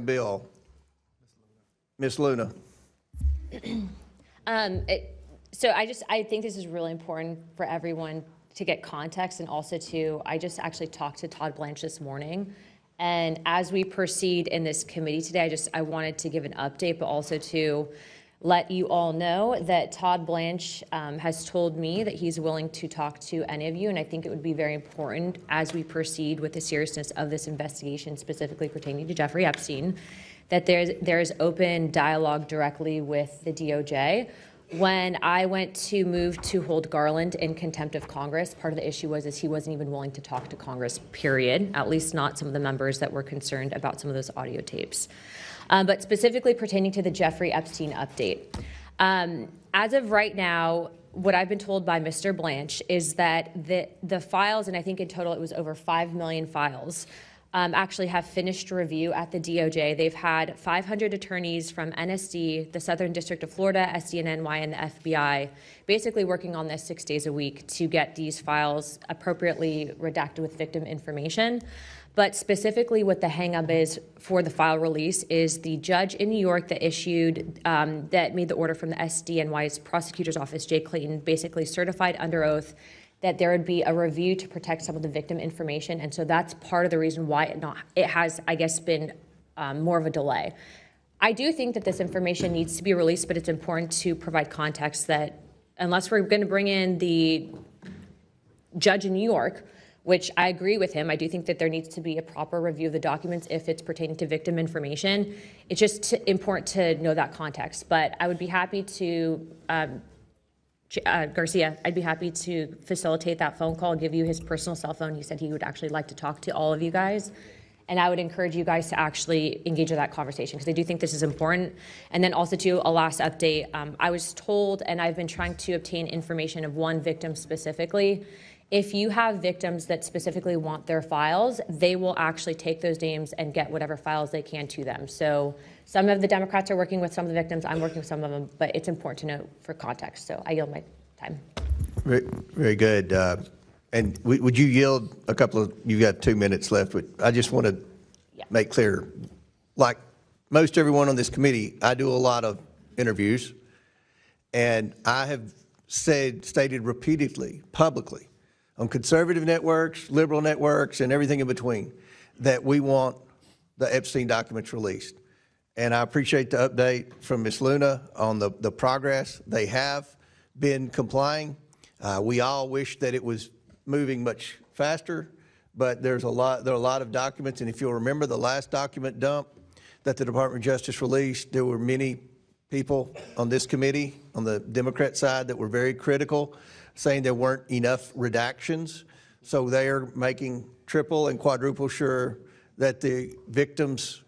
bill. Ms. Luna. So I think this is really important for everyone to get context, and also I just actually talked to Todd Blanch this morning. And as we proceed in this committee today, I wanted to give an update, but also to let you all know that Todd Blanch has told me that he's willing to talk to any of you. And I think it would be very important as we proceed with the seriousness of this investigation, specifically pertaining to Jeffrey Epstein, that there's open dialogue directly with the DOJ. When I went to move to hold Garland in contempt of Congress, part of the issue was he wasn't even willing to talk to Congress, period, at least not some of the members that were concerned about some of those audio tapes. But specifically pertaining to the Jeffrey Epstein update. As of right now, what I've been told by Mr. Blanch is that the files, and I think in total it was over 5 million files, actually have finished review at the DOJ. They've had 500 attorneys from NSD, the Southern District of Florida, SDNY, and the FBI, basically working on this 6 days a week to get these files appropriately redacted with victim information. But specifically what the hang-up is for the file release is the judge in New York that issued, that made the order from the SDNY's prosecutor's office, Jay Clayton, basically certified under oath that there would be a review to protect some of the victim information. And so that's part of the reason why it has, I guess, been more of a delay. I do think that this information needs to be released, but it's important to provide context that unless we're going to bring in the judge in New York, which I agree with him, I do think that there needs to be a proper review of the documents if it's pertaining to victim information. It's just important to know that context. But I would be happy to Garcia, I'd be happy to facilitate that phone call, give you his personal cell phone. He said he would actually like to talk to all of you guys. And I would encourage you guys to actually engage in that conversation because I do think this is important. And then also to a last update, I was told, and I've been trying to obtain information of one victim specifically. If you have victims that specifically want their files, they will actually take those names and get whatever files they can to them. So some of the Democrats are working with some of the victims. I'm working with some of them, but it's important to know for context. So I yield my time. Very, very good. And would you yield a couple of, you've got 2 minutes left, but I just want to make clear, like most everyone on this committee, I do a lot of interviews, and I have stated repeatedly, publicly, on conservative networks, liberal networks, and everything in between, that we want the Epstein documents released. And I appreciate the update from Ms. Luna on the progress. They have been complying. We all wish that it was moving much faster, but there are a lot of documents, and if you'll remember the last document dump that the Department of Justice released, there were many people on this committee, on the Democrat side, that were very critical, saying there weren't enough redactions. So they are making triple and quadruple sure that the victims